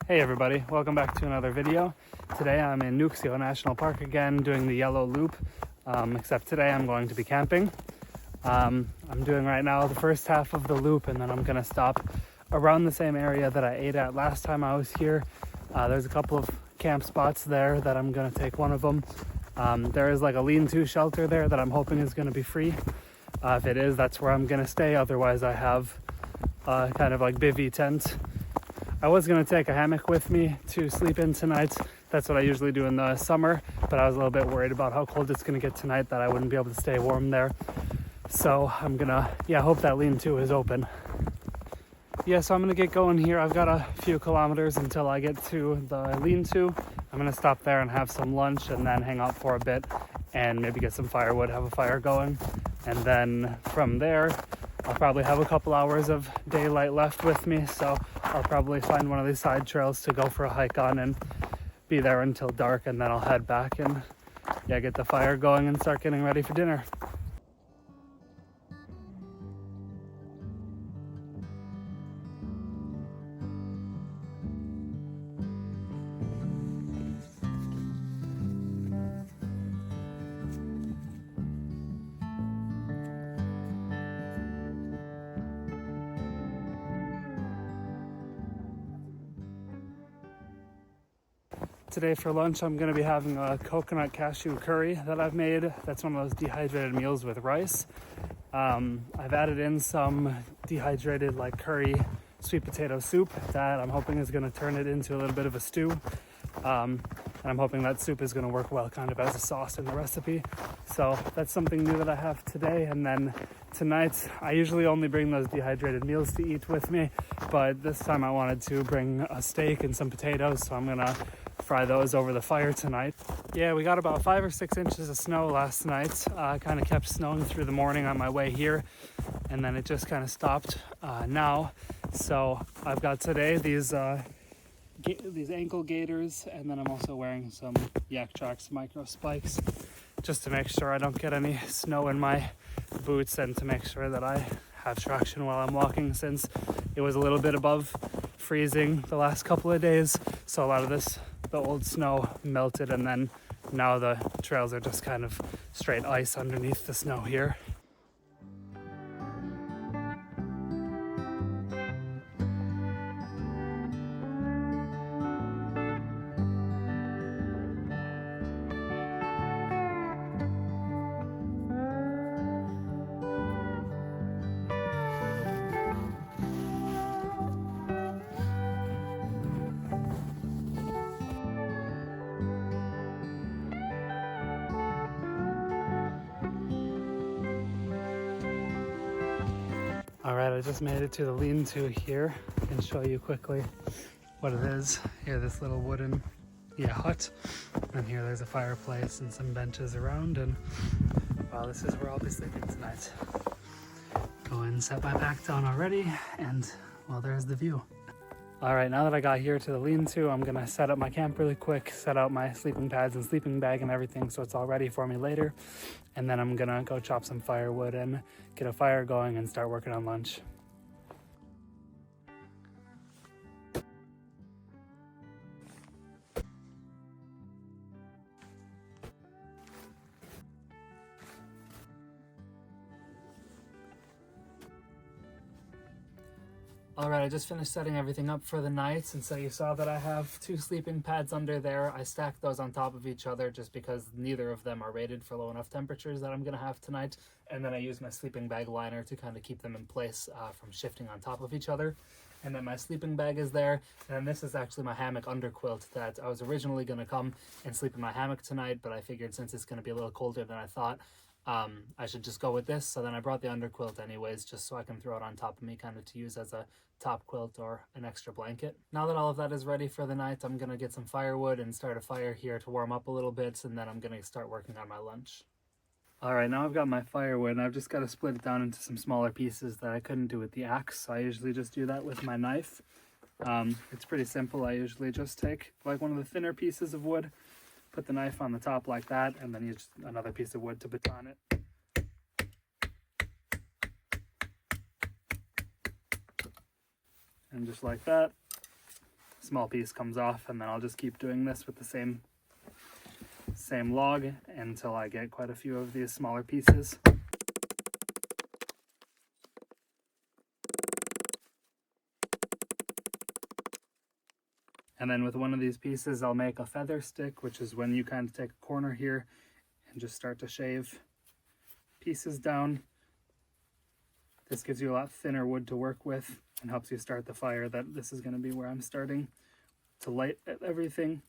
Hey everybody, welcome back to another video. Today I'm in Nuuksio National Park again doing the yellow loop, except today I'm going to be camping. I'm doing right now the first half of the loop, and then I'm going to stop around the same area that I ate at last time I was here. There's a couple of camp spots there that I'm going to take one of them. There is like a lean-to shelter there that I'm hoping is going to be free. If it is, that's where I'm going to stay. Otherwise I have kind of like bivvy tent. I was going to take a hammock with me to sleep in tonight. That's what I usually do in the summer, but I was a little bit worried about how cold it's going to get tonight, that I wouldn't be able to stay warm there. So I'm going to, hope that lean-to is open. So I'm going to get going here. I've got a few kilometers until I get to the lean-to. I'm going to stop there and have some lunch and then hang out for a bit and maybe get some firewood, have a fire going. And then from there, I'll probably have a couple hours of daylight left with me, so I'll probably find one of these side trails to go for a hike on and be there until dark, and then I'll head back and get the fire going and start getting ready for dinner. Today for lunch, I'm going to be having a coconut cashew curry that I've made. That's one of those dehydrated meals with rice. I've added in some dehydrated curry sweet potato soup that I'm hoping is going to turn it into a little bit of a stew. And I'm hoping that soup is going to work well kind of as a sauce in the recipe. So that's something new that I have today. And then tonight, I usually only bring those dehydrated meals to eat with me, but this time I wanted to bring a steak and some potatoes, so I'm going to fry those over the fire tonight. We got about 5 or 6 inches of snow last night. Kind of kept snowing through the morning on my way here, and then it just kind of stopped now. So I've got today these ankle gaiters, and then I'm also wearing some Yak Trax micro spikes just to make sure I don't get any snow in my boots, and to make sure that I have traction while I'm walking, since it was a little bit above freezing the last couple of days. So a lot of the old snow melted, and then now the trails are just kind of straight ice underneath the snow here. Alright, I just made it to the lean-to here. I can show you quickly what it is. Here, this little wooden hut, and here there's a fireplace and some benches around, and well, this is where I'll be sleeping tonight. Go and set my pack down already, and well, there's the view. Alright, now that I got here to the lean-to, I'm gonna set up my camp really quick, set out my sleeping pads and sleeping bag and everything so it's all ready for me later. And then I'm gonna go chop some firewood and get a fire going and start working on lunch. Alright, I just finished setting everything up for the night, and so you saw that I have 2 sleeping pads under there. I stacked those on top of each other just because neither of them are rated for low enough temperatures that I'm going to have tonight. And then I used my sleeping bag liner to kind of keep them in place from shifting on top of each other. And then my sleeping bag is there, and this is actually my hammock underquilt that I was originally going to come and sleep in my hammock tonight, but I figured since it's going to be a little colder than I thought, I should just go with this. So then I brought the underquilt anyways, just so I can throw it on top of me, kind of to use as a top quilt or an extra blanket. Now that all of that is ready for the night, I'm gonna get some firewood and start a fire here to warm up a little bit, and then I'm gonna start working on my lunch. Alright, now I've got my firewood, and I've just got to split it down into some smaller pieces that I couldn't do with the axe, so I usually just do that with my knife. It's pretty simple. I usually just take like one of the thinner pieces of wood, put the knife on the top like that, and then use another piece of wood to baton it. And just like that. small piece comes off, and then I'll just keep doing this with the same log until I get quite a few of these smaller pieces. And then with one of these pieces, I'll make a feather stick, which is when you kind of take a corner here and just start to shave pieces down. This gives you a lot thinner wood to work with and helps you start the fire. This is going to be where I'm starting to light everything.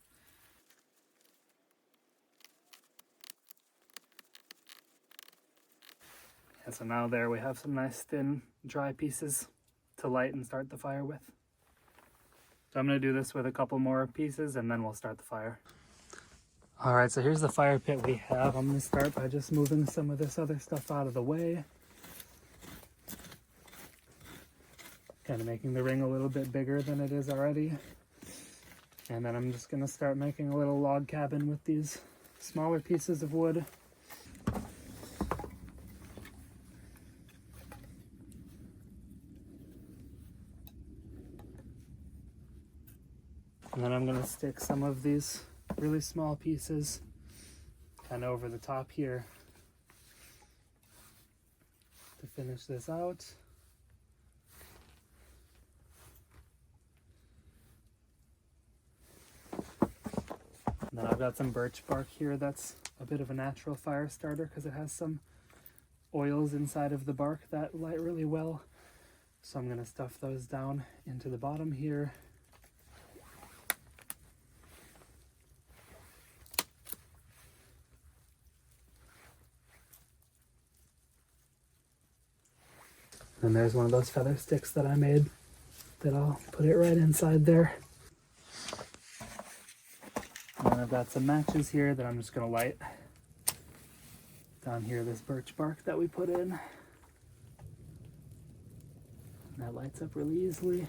And so now there we have some nice thin dry pieces to light and start the fire with. So I'm going to do this with a couple more pieces and then we'll start the fire. All right, so here's the fire pit we have. I'm going to start by just moving some of this other stuff out of the way. Kind of making the ring a little bit bigger than it is already. And then I'm just going to start making a little log cabin with these smaller pieces of wood. And then I'm going to stick some of these really small pieces kind of over the top here to finish this out. And then I've got some birch bark here that's a bit of a natural fire starter because it has some oils inside of the bark that light really well. So I'm going to stuff those down into the bottom here. And there's one of those feather sticks that I made that I'll put it right inside there. And then I've got some matches here that I'm just going to light. Down here, this birch bark that we put in. And that lights up really easily.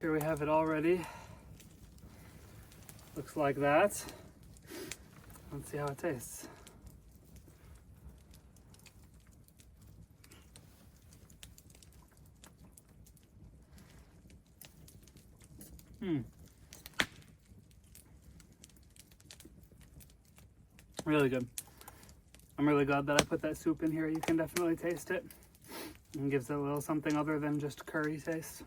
Here we have it already. Looks like that. Let's see how it tastes. Really good. I'm really glad that I put that soup in here. You can definitely taste it. And gives it a little something other than just curry taste.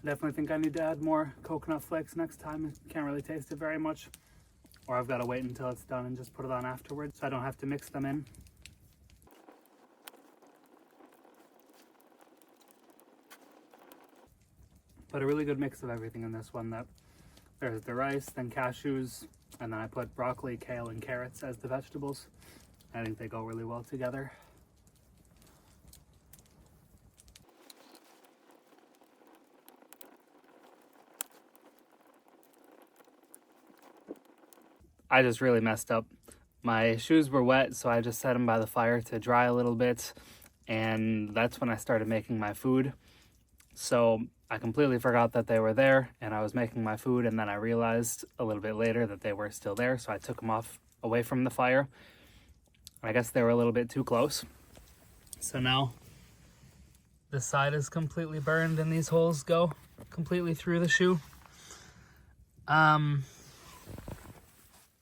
I definitely think I need to add more coconut flakes next time. I can't really taste it very much. Or I've got to wait until it's done and just put it on afterwards so I don't have to mix them in. But a really good mix of everything in this one. That there's the rice, then cashews, and then I put broccoli, kale, and carrots as the vegetables. I think they go really well together. I just really messed up. My shoes were wet, so I just set them by the fire to dry a little bit, and that's when I started making my food. So I completely forgot that they were there, and I was making my food, and then I realized a little bit later that they were still there, so I took them off away from the fire. I guess they were a little bit too close. So now this side is completely burned, and these holes go completely through the shoe.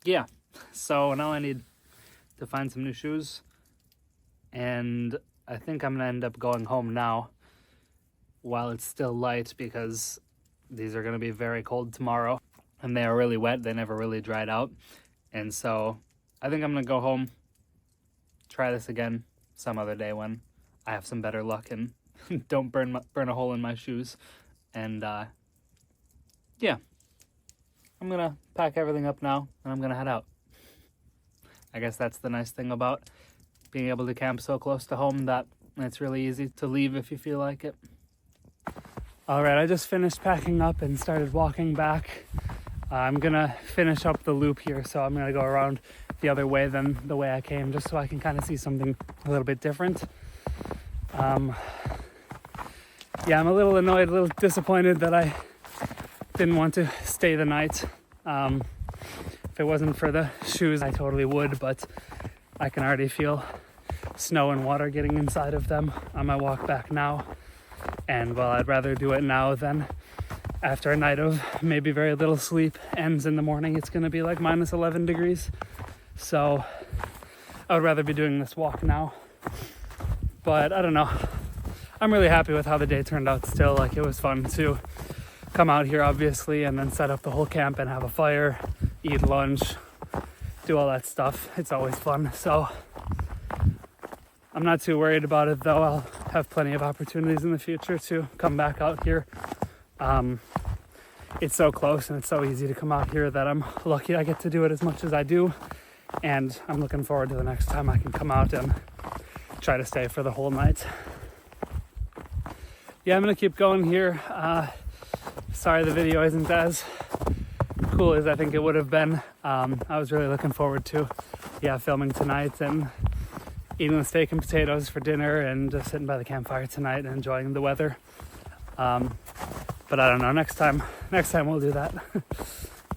Yeah, so now I need to find some new shoes, and I think I'm gonna end up going home now while it's still light, because these are gonna be very cold tomorrow, and they are really wet. They never really dried out, and so I think I'm gonna go home, try this again some other day when I have some better luck and don't burn a hole in my shoes. And yeah, I'm gonna pack everything up now and I'm gonna head out. I guess that's the nice thing about being able to camp so close to home, that it's really easy to leave if you feel like it. All right, I just finished packing up and started walking back. I'm gonna finish up the loop here, so I'm gonna go around the other way than the way I came, just so I can kind of see something a little bit different. Yeah, I'm a little annoyed, a little disappointed that I didn't want to stay the night. If it wasn't for the shoes, I totally would, but I can already feel snow and water getting inside of them on my walk back now. And well, I'd rather do it now than after a night of maybe very little sleep ends in the morning. It's gonna be like minus 11 degrees. So I would rather be doing this walk now. But I don't know. I'm really happy with how the day turned out still. Like, it was fun to come out here, obviously, and then set up the whole camp and have a fire, eat lunch, do all that stuff. It's always fun. So I'm not too worried about it, though. I'll have plenty of opportunities in the future to come back out here. It's so close and it's so easy to come out here that I'm lucky I get to do it as much as I do. And I'm looking forward to the next time I can come out and try to stay for the whole night. Yeah, I'm gonna keep going here. Sorry the video isn't as cool as I think it would have been. I was really looking forward to filming tonight and eating the steak and potatoes for dinner and just sitting by the campfire tonight and enjoying the weather. But I don't know, next time we'll do that.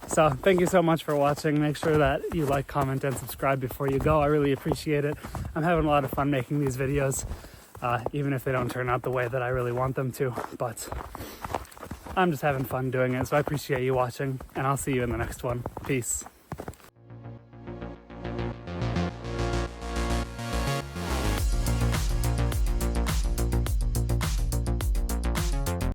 So thank you so much for watching. Make sure that you like, comment, and subscribe before you go. I really appreciate it. I'm having a lot of fun making these videos, even if they don't turn out the way that I really want them to. But I'm just having fun doing it, so I appreciate you watching, and I'll see you in the next one. Peace.